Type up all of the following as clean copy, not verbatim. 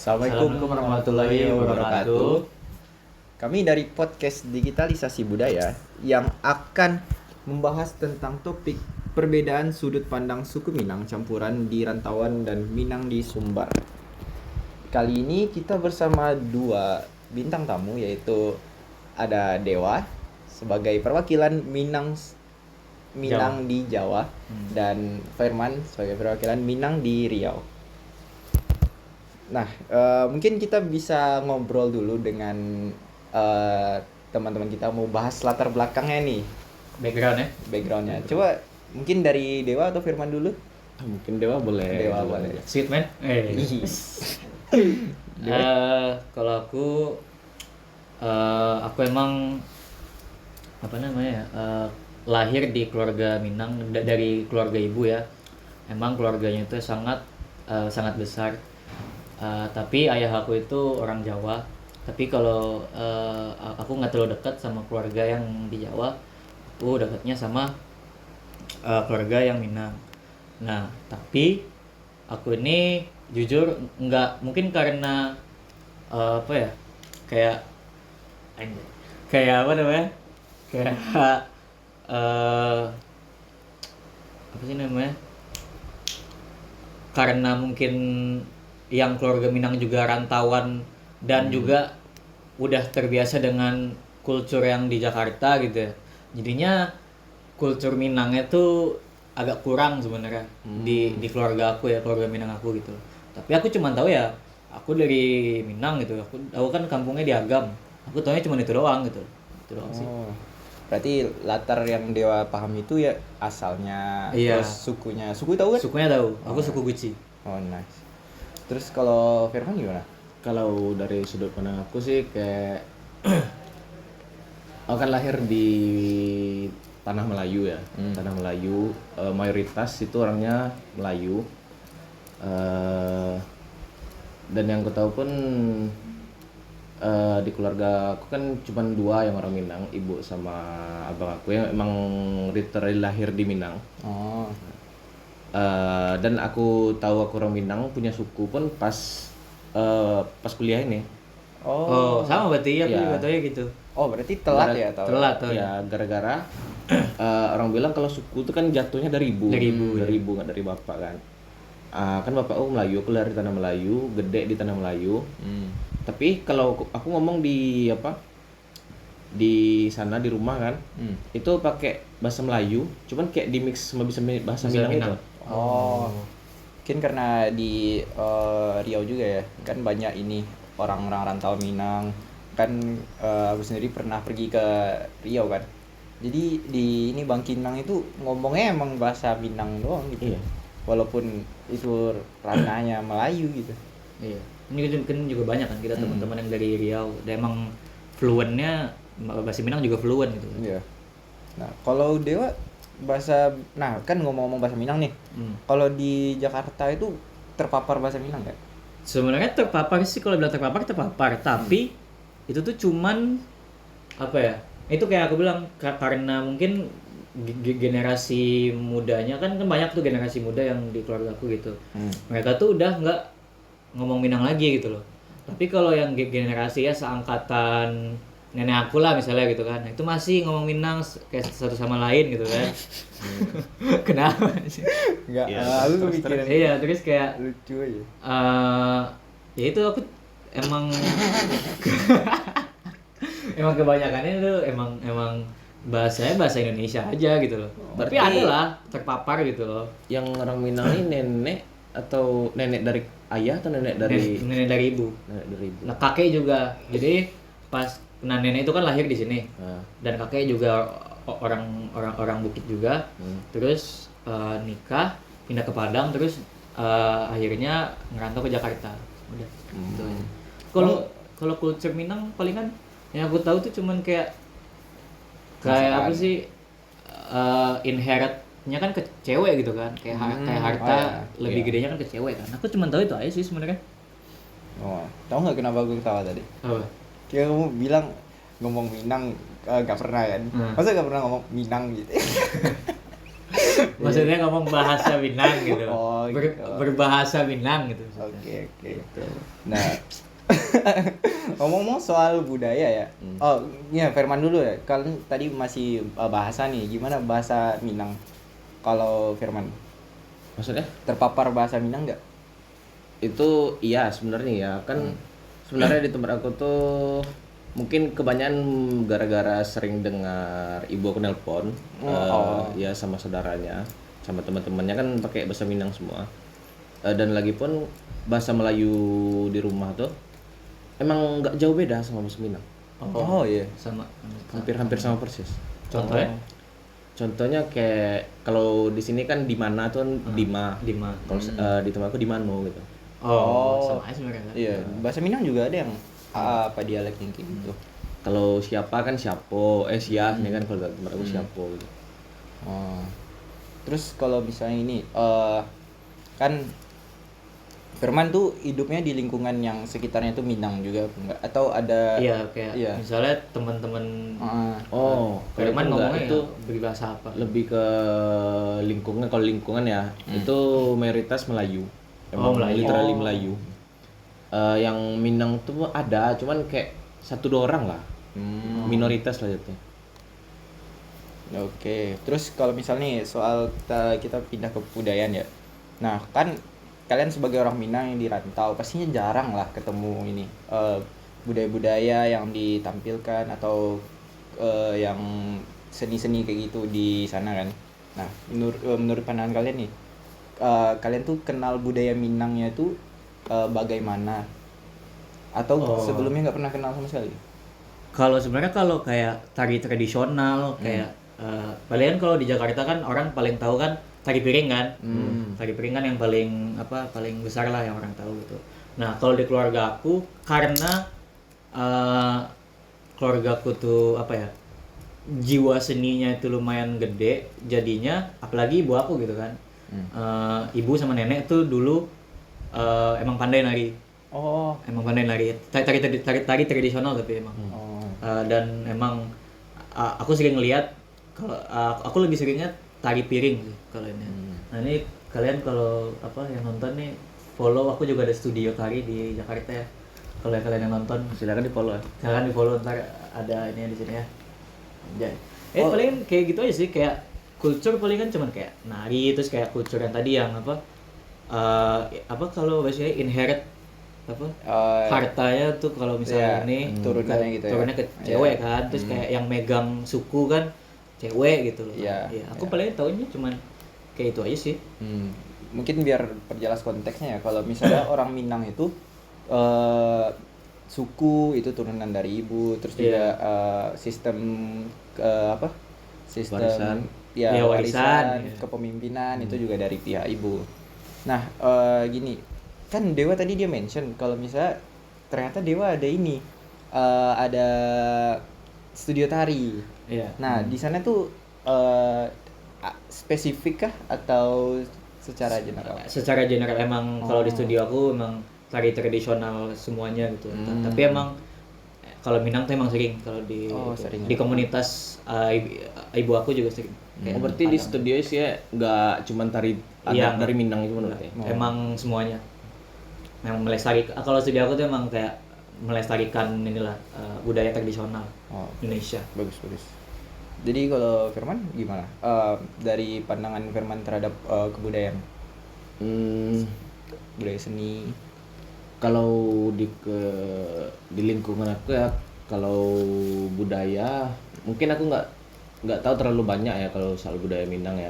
Assalamualaikum warahmatullahi wabarakatuh. Kami dari podcast Digitalisasi Budaya yang akan membahas tentang topik perbedaan sudut pandang suku Minang campuran di rantauan dan Minang di Sumbar. Kali ini kita bersama dua bintang tamu, yaitu ada Dewa sebagai perwakilan Minang di Jawa dan Firman sebagai perwakilan Minang di Riau. Nah, mungkin kita bisa ngobrol dulu dengan teman-teman kita, mau bahas latar belakangnya nih, backgroundnya. Coba mungkin dari Dewa atau Firman dulu? Mungkin Dewa boleh. Dewa boleh. Sweet man. Kalau aku emang lahir di keluarga Minang, dari keluarga ibu ya. Emang keluarganya itu sangat besar. Tapi ayah aku itu orang Jawa. Tapi kalau aku nggak terlalu dekat sama keluarga yang di Jawa, aku dekatnya sama keluarga yang Minang. Nah, tapi aku ini jujur nggak, mungkin karena kayak karena mungkin yang keluarga Minang juga rantauan dan juga udah terbiasa dengan kultur yang di Jakarta gitu ya. Jadinya kultur Minangnya tuh agak kurang sebenarnya di keluarga aku ya, keluarga Minang aku gitu. Tapi aku cuma tahu ya, aku dari Minang gitu. Aku kan kampungnya di Agam. Aku taunya cuma itu doang gitu. Itu doang sih. Berarti latar yang Dewa paham itu ya asalnya, iya. Terus sukunya. Suku tahu kan? Sukunya tahu. Aku suku Guci. Oh, nice. Terus kalau Firman gimana? Kalau dari sudut pandang aku sih kayak aku kan lahir di tanah Melayu ya. Tanah Melayu, mayoritas itu orangnya Melayu. Dan yang aku tahu pun di keluarga aku kan cuma dua yang orang Minang, ibu sama abang aku yang emang literally lahir di Minang. Dan aku tahu aku orang Minang punya suku pun pas kuliah ini. Sama berarti ya, aku juga tahu ya gitu. Oh, berarti telat ya tahu. Telat. Ya, gara-gara orang bilang kalau suku itu kan jatuhnya dari ibu. Dari ibu nggak dari bapak kan. Kan bapak aku Melayu, aku lahir di tanah Melayu, gede di tanah Melayu. Tapi kalau aku ngomong di sana di rumah kan, itu pakai bahasa Melayu, cuman kayak di mix sama bahasa Minang itu. Mungkin karena di Riau juga ya, kan banyak ini orang-orang rantau Minang. Kan aku sendiri pernah pergi ke Riau kan. Jadi di ini Bangkinang itu ngomongnya emang bahasa Minang doang gitu. Iya. Walaupun itu ranahnya Melayu gitu. Iya. Ini kan juga banyak kan kita teman-teman yang dari Riau, dan emang fluentnya bahasa Minang juga fluent gitu. Iya. Nah, kalau Dewa kan ngomong-ngomong bahasa Minang nih. Kalau di Jakarta itu terpapar bahasa Minang nggak? Sebenarnya terpapar sih, kalau bilang terpapar, tapi itu tuh cuman itu kayak aku bilang karena mungkin generasi mudanya kan banyak tuh generasi muda yang di keluarga aku gitu. Mereka tuh udah nggak ngomong Minang lagi gitu loh. Tapi kalau yang generasi ya seangkatan nenek aku lah misalnya gitu kan, itu masih ngomong Minang kayak satu sama lain gitu kan. Kenapa sih? Enggak, Ya, aku mikirin. Iya, terus kayak Lucu aja. Ya itu aku emang emang kebanyakannya itu emang bahasanya bahasa Indonesia aja gitu loh. Tapi ada lah terpapar gitu loh. Yang orang Minang ini nenek atau nenek dari ayah atau nenek dari Nenek dari ibu. Nenek dari ibu. Nah, kakek juga. Jadi pas nenek itu kan lahir di sini. Dan kakek juga orang Bukit juga. Terus nikah, pindah ke Padang, terus akhirnya ngerantau ke Jakarta. Udah. Gitu aja. Kalau culture Minang palingan yang aku tahu tuh cuman kayak apa sih, inheritnya kan ke cewek gitu kan, kayak harta lebih gedenya kan ke cewek kan. Aku cuma tahu itu aja sih sebenarnya. Tahu nggak kenapa gue ketawa tadi? Kayak kamu bilang ngomong Minang nggak pernah kan? Masa nggak pernah ngomong Minang gitu? Maksudnya ngomong bahasa Minang gitu. Oh, gitu. Berbahasa Minang gitu. Oke. Nah, ngomong-ngomong soal budaya ya. Oh, iya Firman dulu ya. Kalian tadi masih bahasa nih. Gimana bahasa Minang? Kalau Firman Maksudnya? terpapar bahasa Minang nggak? Itu iya sebenarnya ya kan sebenarnya di tempat aku tuh mungkin kebanyakan gara-gara sering dengar ibu aku nelpon ya sama saudaranya sama teman-temannya kan pakai bahasa Minang semua. Dan lagi pun bahasa Melayu di rumah tuh emang nggak jauh beda sama bahasa Minang, Oh iya. Sama hampir sama persis. contohnya Contohnya kayak kalau di sini kan di mana tuh Dima. Dima. Kalau di tempat aku di Mano gitu. Sama aja sebenarnya kan. Iya, bahasa Minang juga ada yang apa dialek yang kayak gitu. Kalau siapa kan siapo, sia ini kan kalau di tempat aku siapo gitu. Oh. Terus kalau misalnya ini kan Firman tuh hidupnya di lingkungan yang sekitarnya tuh Minang juga enggak atau ada Iya, kayak Iya. misalnya teman-teman Oh, kalau Firman itu enggak, ngomongnya itu berbahasa apa? lebih ke lingkungan. Kalau lingkungan ya itu mayoritas Melayu. Melayu. Literally Melayu. Yang Minang tuh ada, cuman kayak 1-2 orang lah. Minoritas lah itu. Oke. Terus kalau misalnya nih soal kita pindah ke budayaan ya. Nah, kan kalian sebagai orang Minang yang di rantau pastinya jarang lah ketemu ini budaya-budaya yang ditampilkan atau yang seni-seni kayak gitu di sana kan. Nah, menurut pandangan kalian nih, kalian tuh kenal budaya Minangnya itu bagaimana? Atau sebelumnya nggak pernah kenal sama sekali? Kalau sebenarnya kalau kayak tari tradisional kayak palingan kalau di Jakarta kan orang paling tahu kan tari piring kan. Tari piring kan yang paling besar lah yang orang tahu gitu. Nah, kalau di keluarga aku karena keluarga aku tuh jiwa seninya itu lumayan gede, jadinya apalagi ibu aku gitu kan. Ibu sama nenek tuh dulu emang pandai nari. Emang pandai nari. Tari tradisional tapi emang. Dan emang aku sering lihat kalau aku lebih seringnya tari piring sih kalau ini. Nah, ini kalian kalau yang nonton nih follow, aku juga ada studio tari di Jakarta ya. Kalau kalian yang nonton Silakan di-follow ya. silakan di follow, ntar ada ini di sini ya. Paling kayak gitu aja sih, kayak kultur paling kan cuman kayak nari, terus kayak kultur yang tadi yang kalau bahasanya inherit hartanya tuh kalau misalnya ini turunannya gitu ya. turunnya ke cewek kan, terus kayak yang megang suku kan cewek gitu loh. Iya. Aku paling taunya cuman kayak itu aja sih. Mungkin biar perjelas konteksnya ya, kalau misalnya orang Minang itu suku itu turunan dari ibu, terus juga sistem sistem Warisan. Warisan. Kepemimpinan itu juga dari pihak ibu. Nah, gini, kan Dewa tadi dia mention kalau misalnya ternyata Dewa ada ini ada studio tari. Nah, di sana tuh spesifik kah atau secara general? Secara general emang kalau di studio aku emang tari tradisional semuanya gitu. Tapi emang kalau Minang tuh emang sering kalau di sering di ya. komunitas ibu aku juga sering. Kayak Berarti di studio sih ya nggak cuman tari adat dari Minang itu berarti. Emang semuanya. Memang melestarikan. Kalau studio aku tuh emang kayak melestarikan inilah budaya tradisional Indonesia. Bagus. Jadi kalau Firman gimana? Dari pandangan Firman terhadap kebudayaan, budaya seni. Kalau di lingkungan aku ya, kalau budaya mungkin aku nggak tahu terlalu banyak ya kalau soal budaya Minang ya.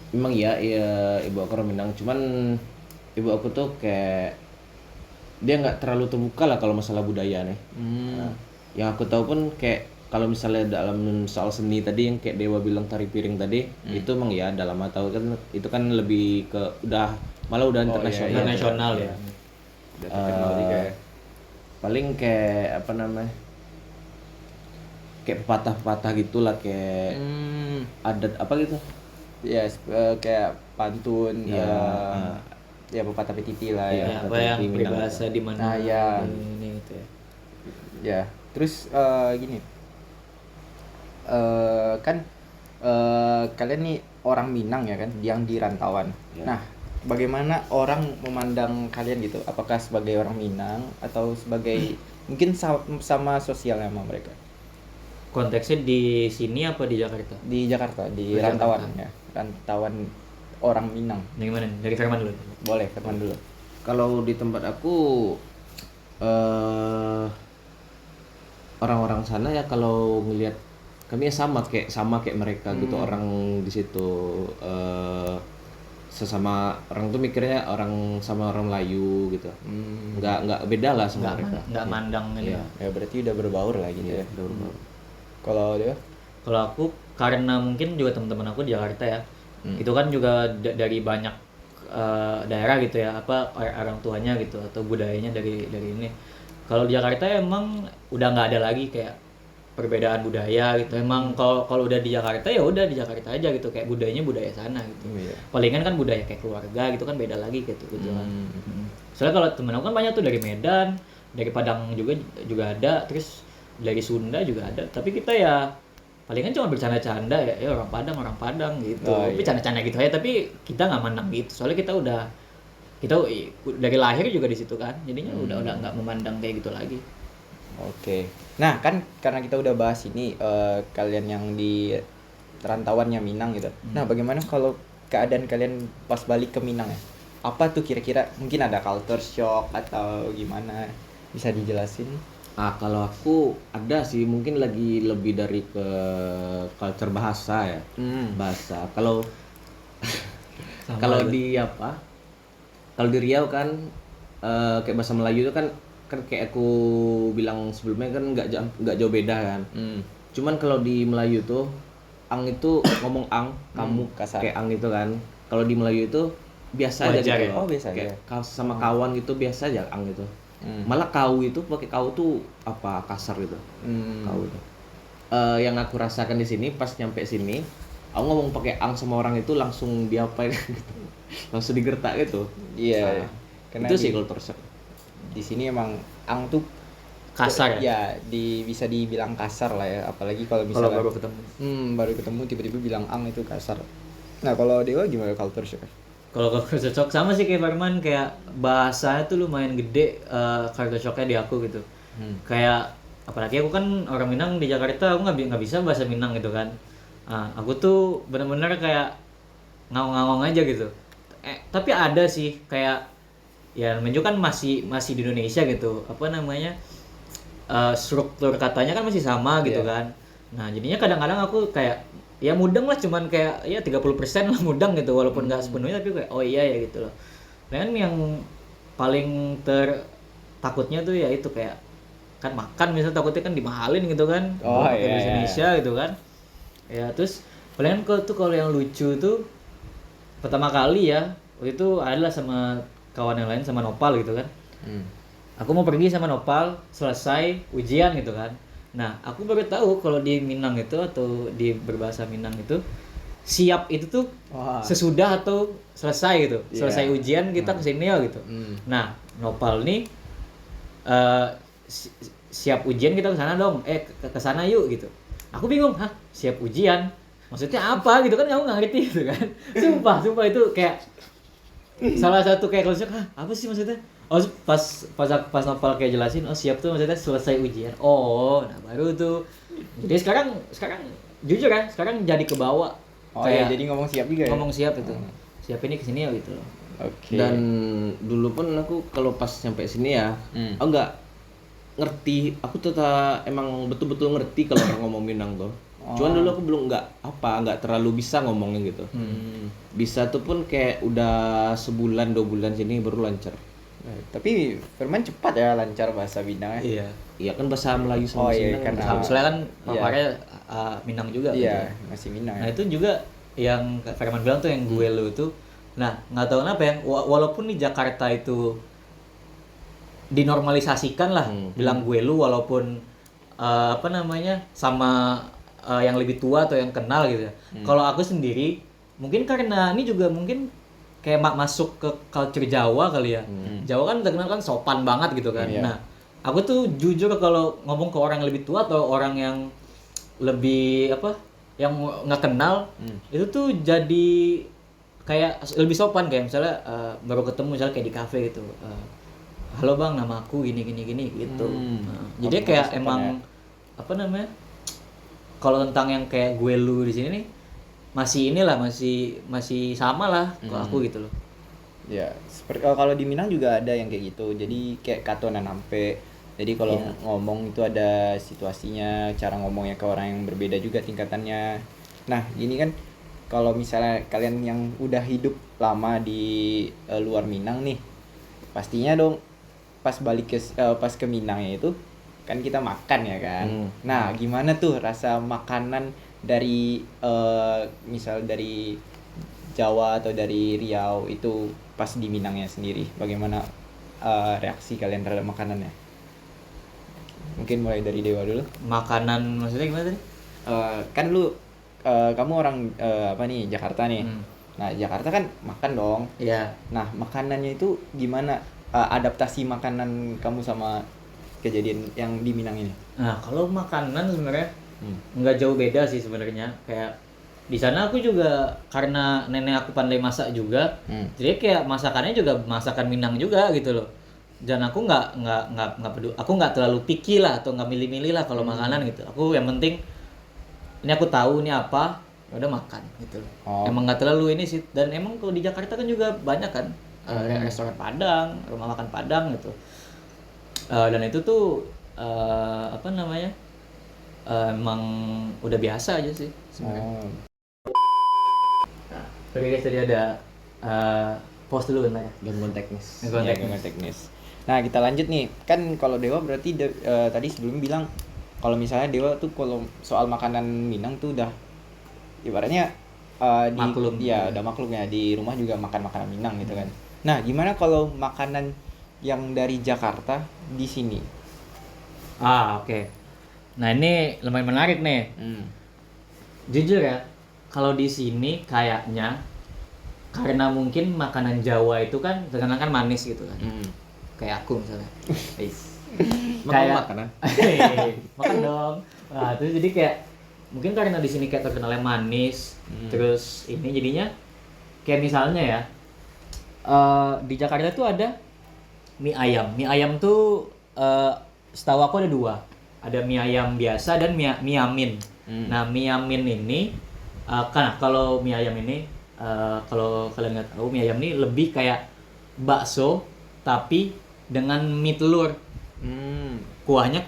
Memang ya ibu aku orang Minang, cuman ibu aku tuh kayak dia nggak terlalu terbuka lah kalau masalah budaya nih. Nah, yang aku tahu pun kayak kalau misalnya dalam soal seni tadi yang kayak Dewa bilang tari piring tadi, itu emang ya dalam tahu kan itu kan lebih ke malah udah internasional. Internasional ya. Udah terkenal juga ya. Paling kayak kayak pepatah-pepatah gitulah, kayak adat apa gitu. Ya, kayak pantun ya pepatah petiti lah ya. Apa yang peribahasa di mana ini gitu ya. Ya, terus gini. Kan kalian nih orang Minang ya kan, yang di rantauan. Ya. Nah, bagaimana orang memandang kalian gitu? Apakah sebagai orang Minang atau sebagai mungkin sama sosialnya sama mereka? Konteksnya di sini apa di Jakarta? Di Jakarta, di Di rantauan Jakarta. ya, rantauan orang Minang. Yang gimana? Dari Firman dulu. Boleh, Firman dulu. Kalau di tempat aku orang-orang sana ya kalau ngelihat kami ya sama kayak mereka gitu, orang di situ sesama orang tuh mikirnya orang sama orang Melayu gitu. Nggak beda lah sama mereka. Nggak mandang ini. Iya. Ya berarti udah berbaur lah gitu ya. Udah berbaur. Kalau dia Kalau aku karena mungkin juga teman-teman aku di Jakarta ya, itu kan juga dari banyak daerah gitu ya, apa orang tuanya gitu atau budayanya dari ini. Kalau di Jakarta emang udah nggak ada lagi kayak perbedaan budaya gitu. Emang kalau udah di Jakarta ya udah di Jakarta aja gitu, kayak budayanya budaya sana gitu. Iya. Palingan kan budaya kayak keluarga gitu kan beda lagi gitu kan. Soalnya kalau temen aku kan banyak tuh dari Medan, dari Padang juga ada, terus dari Sunda juga ada. Tapi kita ya palingan cuma bercanda-canda ya orang Padang gitu. Oh, Tapi iya. canda-canda gitu aja, tapi kita nggak mandang gitu. Soalnya kita dari lahir juga di situ kan. Jadinya udah nggak memandang kayak gitu lagi. Oke. Nah, kan karena kita udah bahas ini kalian yang di rantauannya Minang gitu. Nah, bagaimana kalau keadaan kalian pas balik ke Minang ya? Apa tuh kira-kira mungkin ada culture shock atau gimana? Bisa dijelasin? Kalau aku ada sih, mungkin lagi lebih dari ke culture bahasa ya. Bahasa. Kalau di apa? Kalau di Riau kan kayak bahasa Melayu itu kan kayak aku bilang sebelumnya kan nggak jauh beda kan. Cuman kalau di Melayu tuh ang itu ngomong ang, kamu kasar. kayak ang itu kan. Kalau di Melayu itu biasa aja Wajar gitu ya? loh. Oh, biasa Kayak sama Oh. kawan gitu biasa aja ang itu. Malah kau itu pakai kau tuh apa kasar gitu. Kau itu. Yang aku rasakan di sini pas nyampe sini, aku ngomong pakai ang sama orang itu langsung diapain gitu. Langsung digertak gitu. Iya. Nah, Karena itu sih culture shock. di sini emang ang tuh Kasar ya? Ya, bisa dibilang kasar lah ya, apalagi kalau Kalau misalnya baru ketemu. baru ketemu tiba-tiba bilang ang itu kasar. Nah, kalau Dewa gimana culture shock? Kalau culture shock sama sih kayak Firman, kayak bahasanya tuh lumayan gede culture shocknya di aku gitu. Kayak apalagi aku kan orang Minang di Jakarta, aku nggak bisa bahasa Minang gitu kan. Aku tuh benar-benar kayak ngawang-ngawang aja gitu. Tapi ada sih kayak ya namanya kan masih di Indonesia gitu. Apa namanya? Struktur katanya kan masih sama gitu Iya. kan. Nah, jadinya kadang-kadang aku kayak ya mudeng lah, cuman kayak ya 30% lah mudeng gitu, walaupun nggak sepenuhnya, tapi kayak oh iya ya gitu loh. Dan yang paling takutnya tuh ya itu kayak kan makan misalnya takutnya kan dimahalin gitu kan. Oh, Pakai iya, bahasa iya. Indonesia gitu kan. Ya terus palingan kalau yang lucu tuh pertama kali ya waktu itu adalah sama kawan yang lain, sama Nopal gitu kan. Aku mau pergi sama Nopal selesai ujian gitu kan. Nah, aku baru tahu kalau di Minang itu atau di berbahasa Minang itu siap itu tuh Wah. sesudah atau selesai gitu. Iya. Selesai ujian kita kesini ya gitu. Nah, Nopal nih siap ujian kita kesana dong. Kesana yuk gitu. Aku bingung, hah siap ujian? Maksudnya apa gitu kan, aku nggak ngerti gitu kan. Sumpah itu kayak salah satu kayak kalau apa sih maksudnya? Oh pas Nopal kayak jelasin, oh siap tuh maksudnya selesai ujian. Oh, nah baru tuh. Jadi sekarang jujur ya, sekarang jadi kebawa. Oh ya, jadi ngomong siap juga ya? Ngomong siap itu. Siap ini kesini ya gitu loh. Oke. Dan dulu pun aku kalau pas sampai sini ya, aku nggak ngerti. Aku tetap emang betul-betul ngerti kalau orang ngomong Minang tuh. Cuman dulu aku belum nggak terlalu bisa ngomongnya gitu. Bisa tuh pun kayak udah sebulan 2 bulan sini baru lancar. Tapi Firman cepat ya lancar bahasa Minang ya? Iya. Iya kan bahasa Melayu sama Oh, iya, Minang karena- sama. Soalnya kan Iya. paparnya Minang juga Iya, gitu. masih Minang Nah ya. itu juga yang Kak Firman bilang tuh yang gue lu tuh. Nah nggak tahu kenapa ya, walaupun di Jakarta itu dinormalisasikan lah, bilang gue lu walaupun apa namanya sama yang lebih tua atau yang kenal gitu ya. Kalau aku sendiri mungkin karena ini juga mungkin kayak masuk ke culture Jawa kali ya. Jawa kan terkenal kan sopan banget gitu kan. Iya. Nah aku tuh jujur kalau ngomong ke orang yang lebih tua atau orang yang lebih apa yang nggak kenal itu tuh jadi kayak lebih sopan, kayak misalnya baru ketemu misalnya kayak di kafe gitu, halo bang, nama aku gini gitu. Jadi kayak emang apa namanya, kalau tentang yang kayak gue lu di sini nih masih sama lah kalau aku gitu loh. Ya, seperti kalau di Minang juga ada yang kayak gitu. Jadi kayak katonan ampe. Jadi kalau ngomong itu ada situasinya, cara ngomongnya ke orang yang berbeda juga tingkatannya. Nah, ini kan kalau misalnya kalian yang udah hidup lama di luar Minang nih, pastinya dong pas balik pas ke Minangnya itu kan kita makan ya kan. Nah, gimana tuh rasa makanan dari misal dari Jawa atau dari Riau itu pas di Minangnya sendiri? Bagaimana reaksi kalian terhadap makanannya? Mungkin mulai dari Dewa dulu. Makanan maksudnya gimana tadi? Kan lu kamu orang apa nih, Jakarta nih. Nah, Jakarta kan makan dong. Iya. Nah, makanannya itu gimana? Adaptasi makanan kamu sama kejadian yang di Minang ini? Nah, kalau makanan sebenarnya nggak jauh beda sih sebenarnya. Kayak di sana aku juga karena nenek aku pandai masak juga, jadi kayak masakannya juga masakan Minang juga gitu loh. Dan aku nggak peduli, aku nggak terlalu picky lah atau nggak milih-milih lah kalau makanan gitu. Aku yang penting ini aku tahu ini apa, ya udah makan gitu loh. Emang nggak terlalu ini sih. Dan emang kalau di Jakarta kan juga banyak kan restoran Padang, rumah makan Padang gitu. Dan itu tuh apa namanya, emang udah biasa aja sih sebenarnya. Nah, oke guys, tadi ada pause dulu bentar ya. Gangguan teknis. Gangguan teknis. Nah, kita lanjut nih. Kan kalau Dewa berarti tadi sebelum bilang kalau misalnya Dewa tuh kalau soal makanan Minang tuh udah ibaratnya maklum. Ya, udah maklum ya, di rumah juga makan makanan Minang gitu kan. Nah, gimana kalau makanan yang dari Jakarta di sini? Oke. Nah, ini lumayan menarik nih. Jujur ya, kalau di sini kayaknya karena mungkin makanan Jawa itu kan terkenal kan manis gitu kan. Kayak aku misalnya. Makan makanan. Makan dong. Nah, terus jadi kayak mungkin karena di sini kayak terkenalnya manis, terus ini jadinya kayak misalnya ya, di Jakarta tuh ada mie ayam. Mie ayam tuh setahu aku ada dua. Ada mie ayam biasa dan mie amin. Nah, mie amin ini kalau mie ayam ini kalau kalian nggak tahu, mie ayam ini lebih kayak bakso tapi dengan mie telur. Kuahnya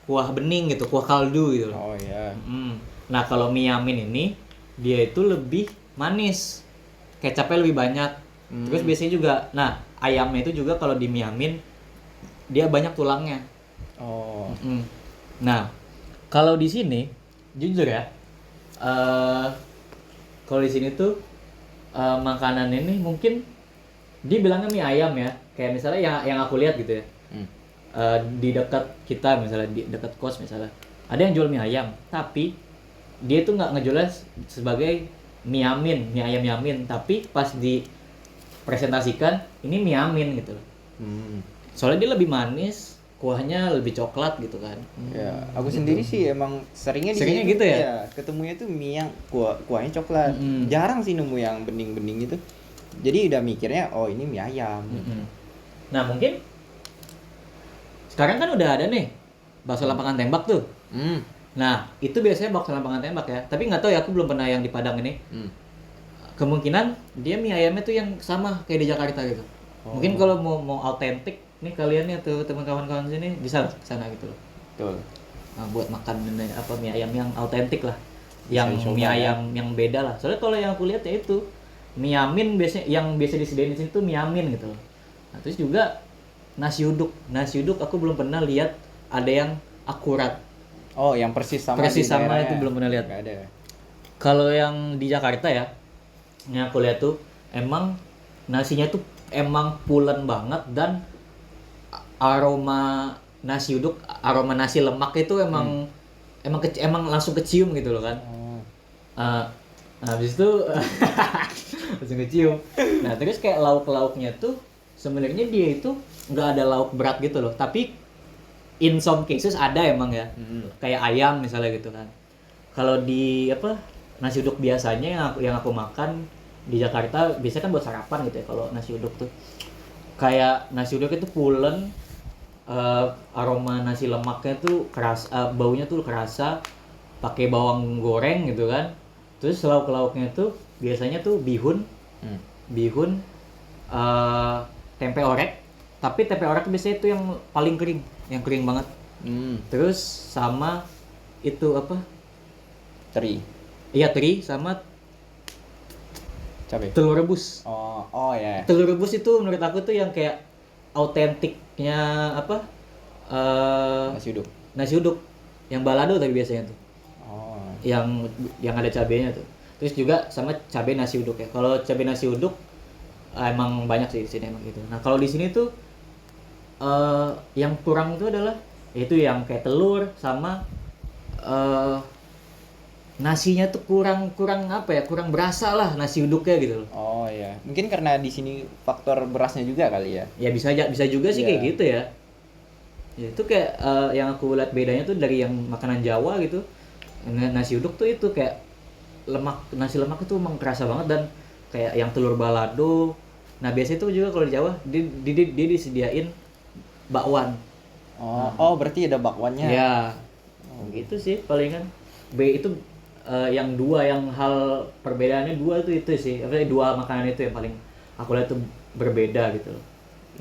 kuah bening gitu, kuah kaldu gitu. Oh iya. Nah, kalau mie amin ini dia itu lebih manis. Kecapnya lebih banyak. Terus biasanya juga, nah ayamnya itu juga kalau di mie amin dia banyak tulangnya. Nah, kalau di sini jujur ya, kalau di sini tuh makanan ini mungkin dia bilangnya mie ayam ya, kayak misalnya yang aku lihat gitu ya, di dekat kita misalnya, di dekat kos misalnya ada yang jual mie ayam, tapi dia tuh nggak ngejualnya sebagai mie amin, mie ayam mie amin, tapi pas dipresentasikan ini mie amin gitu. Soalnya dia lebih manis, kuahnya lebih coklat gitu kan. Ya, aku sendiri sih emang seringnya gitu ya? Ya, ketemunya tuh mie yang kuahnya coklat. Jarang sih nemu yang bening-bening gitu. Jadi udah mikirnya oh ini mie ayam. Nah, mungkin sekarang kan udah ada nih bakso lapangan tembak tuh. Nah, itu biasanya bakso lapangan tembak ya. Tapi nggak tahu ya, aku belum pernah yang di Padang ini. Kemungkinan dia mie ayamnya tuh yang sama kayak di Jakarta gitu. Mungkin kalau mau autentik nih kalian nih tuh teman-kawan sini bisa ke sana gitu loh. Betul. Nah, buat makan mie ayam yang autentik lah. Yang mie ayam yang beda lah. Soalnya kalau yang aku lihat ya itu mie amin biasanya yang biasa disediain di sini tuh mie amin gitu loh. Nah, terus juga nasi uduk. Nasi uduk aku belum pernah lihat ada yang akurat. Oh, yang persis sama itu belum pernah lihat. Gak ada. Kalau yang di Jakarta ya, yang aku lihat tuh emang nasinya tuh emang pulen banget, dan aroma nasi uduk, aroma nasi lemak itu emang langsung kecium gitu loh kan. Habis itu langsung kecium. Nah, terus kayak lauk-lauknya tuh sebenarnya dia itu nggak ada lauk berat gitu loh, tapi in some cases ada emang ya. Kayak ayam misalnya gitu kan. kalau di apa nasi uduk biasanya yang aku makan di Jakarta biasanya kan buat sarapan gitu ya. Kalau nasi uduk tuh kayak nasi uduk itu pulen, aroma nasi lemaknya tuh keras, baunya tuh kerasa, pakai bawang goreng gitu kan. Terus lauk-lauknya tuh biasanya tuh bihun, tempe orek. Tapi tempe orek biasanya itu yang paling kering, yang kering banget. Terus sama itu apa? Teri. Iya, teri sama Cabai. telur rebus. Oh ya. Telur rebus itu menurut aku tuh yang kayak autentiknya apa? Nasi uduk. Yang balado tapi biasanya tuh. Oh. Yang ada cabenya tuh. Terus juga sama cabai nasi uduk ya. Kalau cabai nasi uduk emang banyak sih di sini emang gitu. Nah, kalau di sini tuh yang kurang itu adalah itu yang kayak telur sama nasinya tuh kurang apa ya? Kurang berasa lah nasi uduknya gitu loh. Oh ya. Mungkin karena di sini faktor berasnya juga kali ya. Ya bisa juga sih kayak gitu ya. Ya itu kayak yang aku lihat bedanya tuh dari yang makanan Jawa gitu. Nasi uduk tuh itu kayak nasi lemak itu emang kerasa banget dan kayak yang telur balado. Nah, biasanya itu juga kalau di Jawa dia disediain bakwan. Oh, berarti ada bakwannya. Ya. Gitu sih palingan. B itu yang dua yang hal perbedaannya dua itu sih. Apa dua makanan itu yang paling aku lihat tuh berbeda gitu.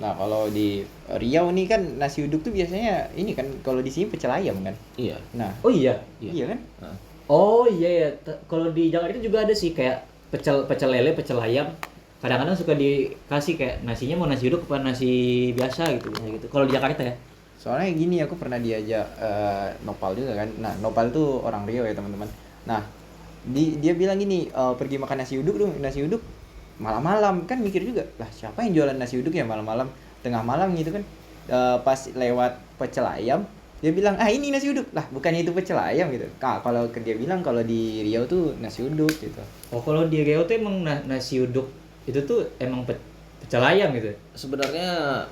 Nah, kalau di Riau nih kan nasi uduk tuh biasanya ini kan kalau di sini pecel ayam kan. Iya. Nah, Oh iya. iya kan? Oh iya ya. Kalau di Jakarta itu juga ada sih kayak pecel lele, pecel ayam. Kadang-kadang suka dikasih kayak nasinya mau nasi uduk apa nasi biasa gitu gitu. Kalau di Jakarta ya. Soalnya gini, aku pernah diajak Nopal juga kan. Nah, Nopal tuh orang Riau ya teman-teman. Nah, dia bilang gini, pergi makan nasi uduk dong, nasi uduk malam-malam. Kan mikir juga, lah siapa yang jualan nasi uduk ya malam-malam, tengah malam gitu kan. Pas lewat pecel ayam, dia bilang, ini nasi uduk. Lah, bukannya itu pecel ayam gitu. Kalau dia bilang kalau di Riau tuh nasi uduk gitu. Oh, kalau di Riau tuh emang nasi uduk itu tuh emang pecel ayam gitu. Sebenarnya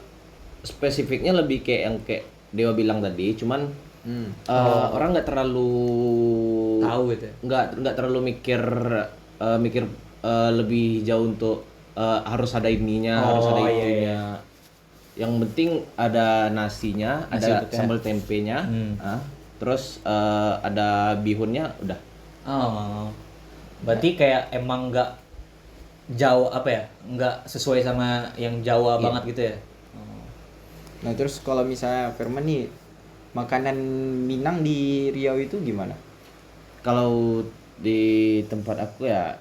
spesifiknya lebih kayak yang kayak Dewa bilang tadi, cuman orang nggak terlalu Tahu gitu. nggak terlalu mikir lebih jauh untuk harus ada ininya, harus ada iya, itunya. Yang penting ada nasinya, Nasi ada uduknya. sambal tempenya, terus ada bihunnya, udah. Oh. Berarti kayak emang nggak jauh apa ya? Nggak sesuai sama yang Jawa banget gitu ya. Nah, terus kalau misalnya Firman nih, makanan Minang di Riau itu gimana? Kalau di tempat aku ya,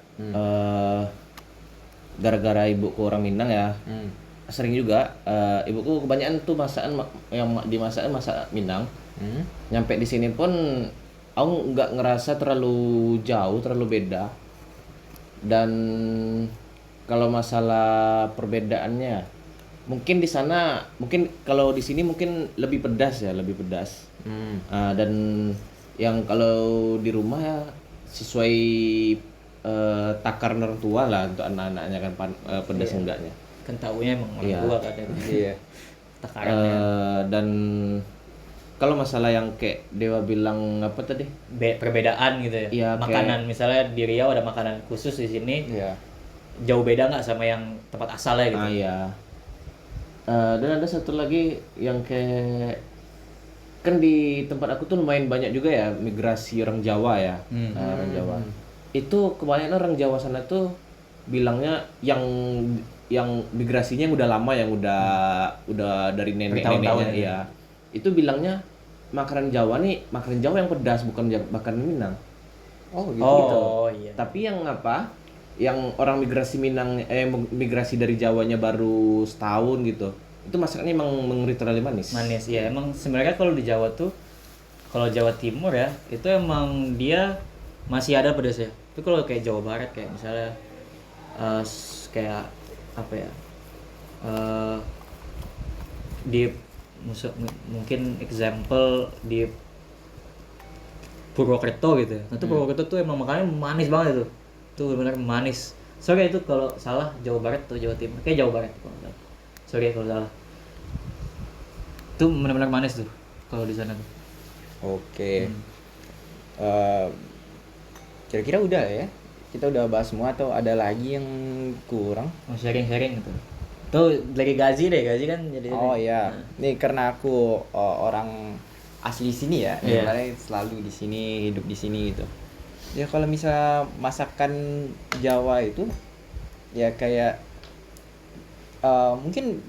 gara-gara ibuku orang Minang ya, sering juga ibuku kebanyakan tuh masakan yang dimasakan masak Minang. Nyampe di sini pun aku nggak ngerasa terlalu jauh, terlalu beda. Dan kalau masalah perbedaannya, mungkin di sana, mungkin kalau di sini mungkin lebih pedas ya, lebih pedas. Dan yang kalau di rumah ya sesuai takar orang tua lah untuk anak-anaknya kan pedas enggaknya. Kan taunya emang orang Iya. tua katanya. Iya. Takarannya. Dan kalau masalah yang kayak Dewa bilang apa tadi? Perbedaan gitu ya. Iya, Makanan misalnya di Riau ada makanan khusus di sini. Iya. Jauh beda nggak sama yang tempat asalnya gitu? Iya. Dan ada satu lagi yang kayak kan di tempat aku tuh lumayan banyak juga ya migrasi orang Jawa ya. Orang Jawa. Itu kebanyakan orang Jawa sana tuh bilangnya yang migrasinya yang udah lama, yang udah dari Bertahun-tahun nenek-neneknya ya. ya. Itu bilangnya makanan Jawa nih, makanan Jawa yang pedas, bukan makanan Minang. Oh, gitu. Oh iya. Tapi yang apa? Yang orang migrasi Minang migrasi dari Jawanya baru setahun gitu. Itu masakannya emang mengeri terlalu manis. Manis ya. Emang sebenarnya kalau di Jawa tuh, kalau Jawa Timur ya, itu emang dia masih ada pedasnya. Tapi kalau kayak Jawa Barat kayak misalnya kayak apa ya? Di mungkin example di Purwokerto gitu ya. Nah, itu Purwokerto tuh emang makannya manis banget itu. Tuh benar manis. Sorry itu kalau salah Jawa Barat atau Jawa Timur. Kayak Jawa Barat kalau salah. Sorry kalau salah. Itu benar-benar manis tuh kalau di sana tuh. Oke. kira-kira udah ya. Kita udah bahas semua atau ada lagi yang kurang? Mau sharing-sharing gitu. Tuh dari Gazi deh, Gazi kan jadi Oh ini. iya, Nah. nih karena aku orang asli sini ya, Iya. sebenarnya selalu di sini, hidup di sini gitu. Ya kalau misal masakan Jawa itu ya kayak mungkin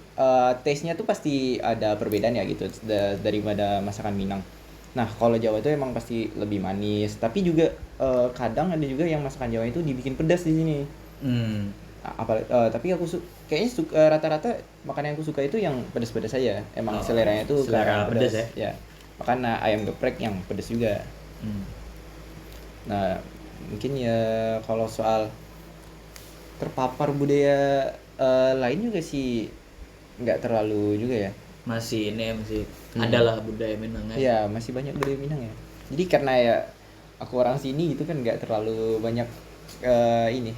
taste-nya tuh pasti ada perbedaan ya gitu daripada masakan Minang. Nah kalau Jawa itu emang pasti lebih manis, tapi juga kadang ada juga yang masakan Jawa itu dibikin pedas di sini. Tapi aku kayaknya rata-rata makanan yang aku suka itu yang pedas-pedas saja. Emang Oh, seleranya tuh selera kayak pedas ya? Ya. Makanya ayam geprek yang pedas juga. Hmm. Nah, mungkin ya kalau soal terpapar budaya lain juga sih nggak terlalu juga ya. Masih adalah budaya Minang ya. Iya, masih banyak budaya Minang ya. Jadi karena ya aku orang sini gitu kan nggak terlalu banyak ini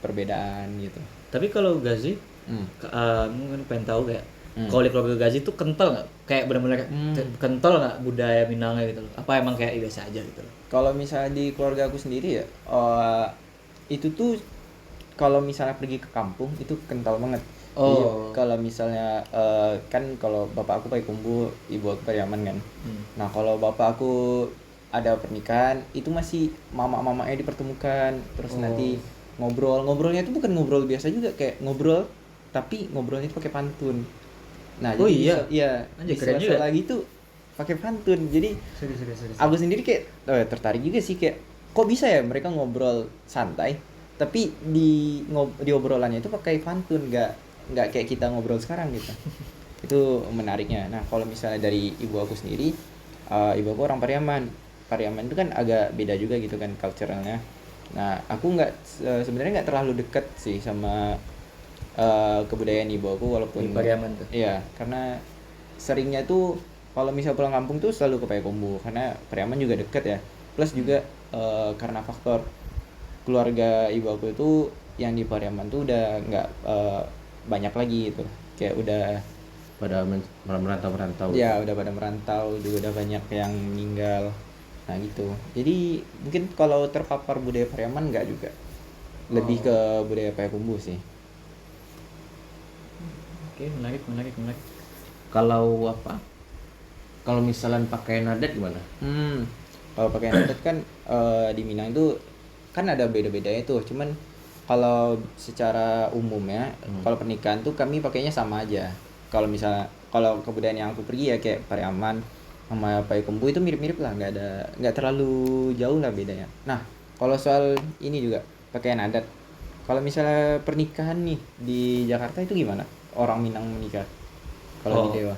perbedaan gitu. Tapi kalau Gazi, Hmm. mungkin pengen tahu kayak kalau di keluarga Gazi tuh kental nggak? Kayak benar-benar kental nggak budaya Minangnya gitu loh? Apa emang kayak biasa aja gitu loh? Kalau misalnya di keluarga aku sendiri ya, itu tuh kalau misalnya pergi ke kampung itu kental banget. Jadi, Oh. kalau misalnya kan kalau bapak aku Payakumbuh, ibu aku Pariaman kan. Nah kalau bapak aku ada pernikahan itu masih mama-mamanya dipertemukan, terus nanti ngobrolnya itu bukan ngobrol biasa juga, kayak ngobrol tapi ngobrolnya itu pakai pantun. Nah Oh jadi iya? iya Anjir, di keren sela-sela juga. lagi tuh pakai pantun. Jadi Serius. aku sendiri kayak tertarik juga sih, kayak kok bisa ya mereka ngobrol santai tapi di obrolannya itu pakai pantun, nggak kayak kita ngobrol sekarang gitu. Itu menariknya. Nah kalau misalnya dari ibu aku sendiri, ibu aku orang Pariaman itu kan agak beda juga gitu kan culturalnya. Nah aku sebenarnya nggak terlalu dekat sih sama kebudayaan ibu aku, walaupun Di Pariaman tuh. iya, karena seringnya tuh kalau misal pulang kampung tuh selalu ke Payakumbuh karena Pariaman juga deket ya. Plus juga karena faktor keluarga ibu aku itu yang di Pariaman tuh udah nggak banyak lagi gitu. Kayak udah pada merantau. ya udah pada merantau, juga udah banyak yang meninggal. Nah gitu. Jadi mungkin kalau terpapar budaya Pariaman nggak juga. Lebih ke budaya Payakumbuh sih. Oke, menarik. Kalau apa? Kalau misalnya pakaian adat gimana? Kalau pakaian adat kan di Minang itu kan ada beda-bedanya tuh. Cuman kalau secara umumnya kalau pernikahan tuh kami pakainya sama aja. Kalau kebudayaan yang aku pergi ya kayak Pariaman sama Payakumbuh itu mirip-mirip lah, nggak terlalu jauh lah bedanya. Nah kalau soal ini juga pakaian adat, kalau misalnya pernikahan nih di Jakarta itu gimana orang Minang menikah kalau di Dewa?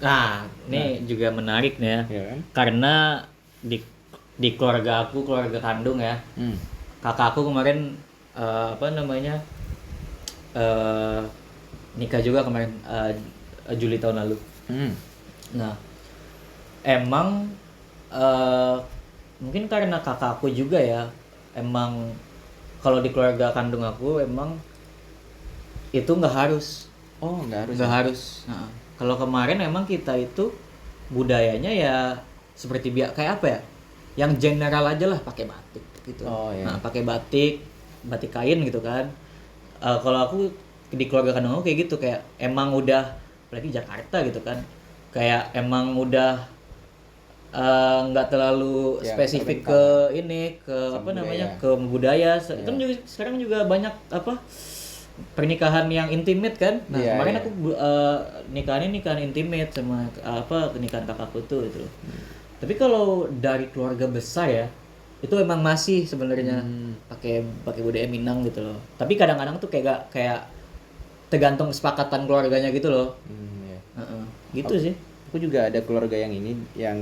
Nah, ini juga menarik nih ya. Ya kan? Karena di keluarga aku, keluarga kandung ya. Kakak aku kemarin nikah juga kemarin Juli tahun lalu. Nah, emang mungkin karena kakak aku juga ya, emang kalau di keluarga kandung aku emang itu nggak harus. Oh nggak harus. Nggak harus. Nah, kalau kemarin emang kita itu budayanya ya seperti kayak apa ya? Yang general aja lah, pakai batik gitu. Oh, iya. Nah, pakai batik kain gitu kan. Kalau aku di keluarga kandung aku kayak gitu, kayak emang udah, apalagi Jakarta gitu kan, kayak emang udah nggak terlalu Ya, spesifik ke terbentuk ini, ke sama apa namanya, budaya. ke budaya. Ya. Kan juga sekarang juga banyak apa pernikahan yang intimate kan. Nah, Iya, kemarin iya. aku nikahan intimate sama nikahan kakakku tuh itu. Tapi kalau dari keluarga besar ya, itu emang masih sebenarnya pakai budaya Minang gitu loh. Tapi kadang-kadang tuh kayak tergantung kesepakatan keluarganya gitu loh. Iya. Gitu sih. Aku juga ada keluarga yang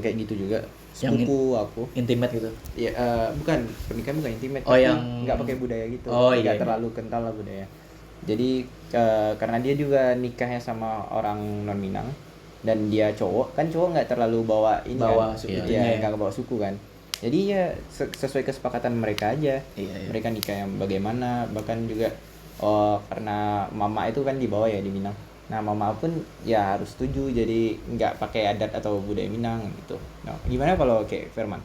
kayak gitu juga. Yang Sepupu aku. Intimate gitu. Ya bukan pernikahan, bukan intimate, Oh, tapi yang- nggak pakai budaya gitu. Oh, Nggak iya. terlalu kental lah budaya. Jadi karena dia juga nikahnya sama orang non Minang dan dia cowok nggak terlalu bawa ini Bawa kan, suku ya ya. nggak bawa suku kan. Jadi ya sesuai kesepakatan mereka aja. Iya. Mereka nikah yang bagaimana, bahkan juga karena mama itu kan dibawa ya di Minang. Nah mama pun ya harus setuju, jadi nggak pakai adat atau budaya Minang gitu. Nah, gimana kalau kayak Firman?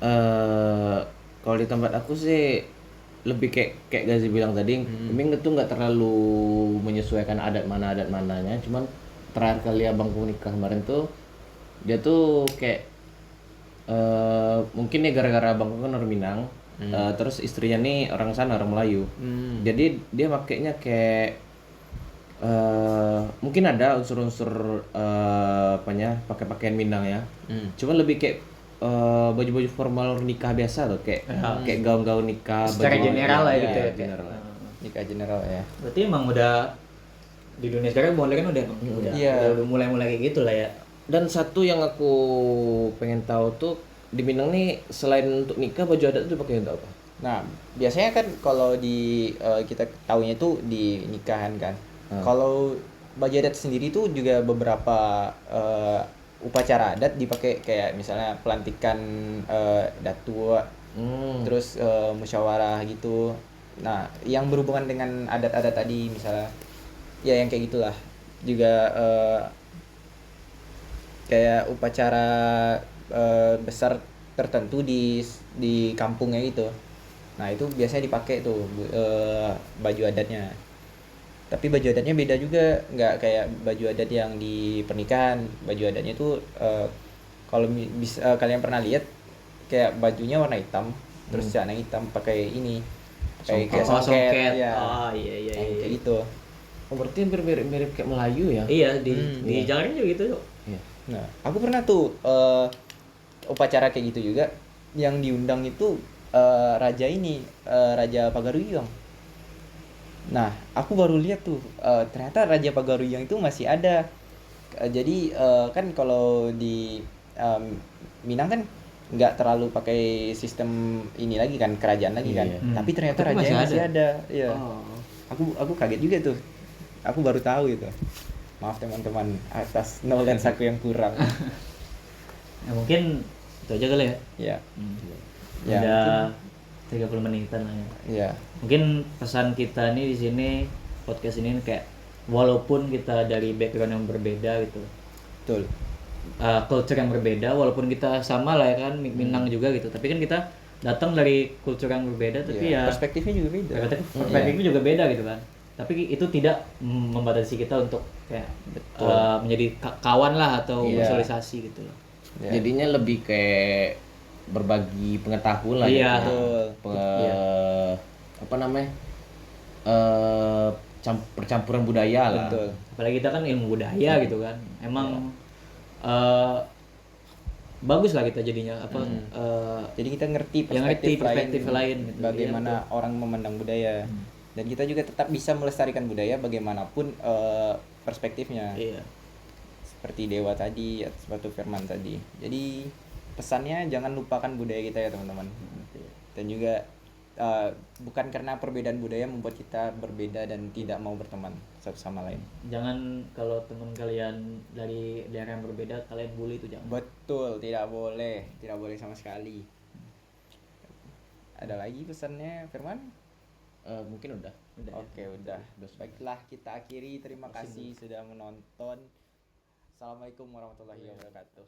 Kalau di tempat aku sih lebih kayak Gazi bilang tadi, kami itu nggak terlalu menyesuaikan adat mananya, cuman terakhir kali abangku nikah kemarin tuh dia tuh kayak mungkin ya gara-gara abangku kan orang Minang, terus istrinya nih orang sana, orang Melayu, jadi dia makainya kayak mungkin ada unsur-unsur apanya pakai pakaian Minang ya, cuman lebih kayak baju-baju formal nikah biasa tuh kayak gaun-gaun nikah Secara baju general lah ya, gitu ya. general. Nikah general ya. Berarti emang udah di dunia sekarang modern kan udah mulai kayak gitu lah ya. Dan satu yang aku pengen tahu tuh di Minang nih selain untuk nikah baju adat tuh pakai untuk apa? Nah, biasanya kan kalau di kita tahunya itu di nikahan kan. Kalau baju adat sendiri tuh juga beberapa upacara adat dipakai, kayak misalnya pelantikan datua, terus musyawarah gitu. Nah, yang berhubungan dengan adat-adat tadi misalnya, ya yang kayak gitulah. Juga kayak upacara besar tertentu di kampungnya gitu. Nah, itu biasanya dipakai tuh baju adatnya. Tapi baju adatnya beda juga, nggak kayak baju adat yang di pernikahan. Baju adatnya itu kalau bisa kalian pernah lihat, kayak bajunya warna hitam, terus celana hitam, pakai ini, kayak songket, ya. Oh iya Kayak gitu. Oh berarti hampir mirip kayak Melayu ya? Iya di Jakarta juga gitu. Iya. Nah, aku pernah tuh upacara kayak gitu juga, yang diundang itu raja ini, Raja Pagaruyung. Nah, aku baru lihat tuh ternyata Raja Pagaruyung itu masih ada. Jadi kan kalau di Minang kan nggak terlalu pakai sistem ini lagi kan, kerajaan lagi kan. Tapi ternyata Tapi rajanya masih masih ada. Iya. Oh. Aku kaget juga tuh. Aku baru tahu itu. Maaf teman-teman atas knowledge aku yang kurang. Ya mungkin itu aja kali ya. Ya. Ya, Udah 30 menitan lah ya. Iya. Mungkin pesan kita nih di sini podcast ini kayak walaupun kita dari background yang berbeda gitu, Betul. culture yang berbeda, walaupun kita sama lah ya kan Minang juga gitu, tapi kan kita datang dari culture yang berbeda, tapi Iya, ya perspektifnya juga beda. perspektifnya juga beda gitu kan. Tapi itu tidak membatasi kita untuk kayak menjadi kawan lah atau Iya. bersosialisasi gitu loh. Ya. Jadinya lebih kayak berbagi pengetahuan lah Iya. gitu. Apa namanya? Percampuran budaya lah. Betul. Apalagi kita kan ilmu budaya gitu kan, emang bagus lah kita jadinya Jadi kita ngerti yang perspektif lain gitu. bagaimana orang memandang budaya. Dan kita juga tetap bisa melestarikan budaya bagaimanapun perspektifnya. Iya. Seperti Dewa tadi, atau Firman tadi. Jadi pesannya jangan lupakan budaya kita ya teman-teman. Dan juga bukan karena perbedaan budaya membuat kita berbeda dan tidak mau berteman satu sama lain. Jangan kalau teman kalian dari daerah yang berbeda kalian bully itu jangan. Betul, tidak boleh sama sekali. Ada lagi pesannya Firman? Mungkin udah. Oke, udah. Baiklah, kita akhiri. Terima kasih sudah menonton. Assalamualaikum warahmatullahi wabarakatuh.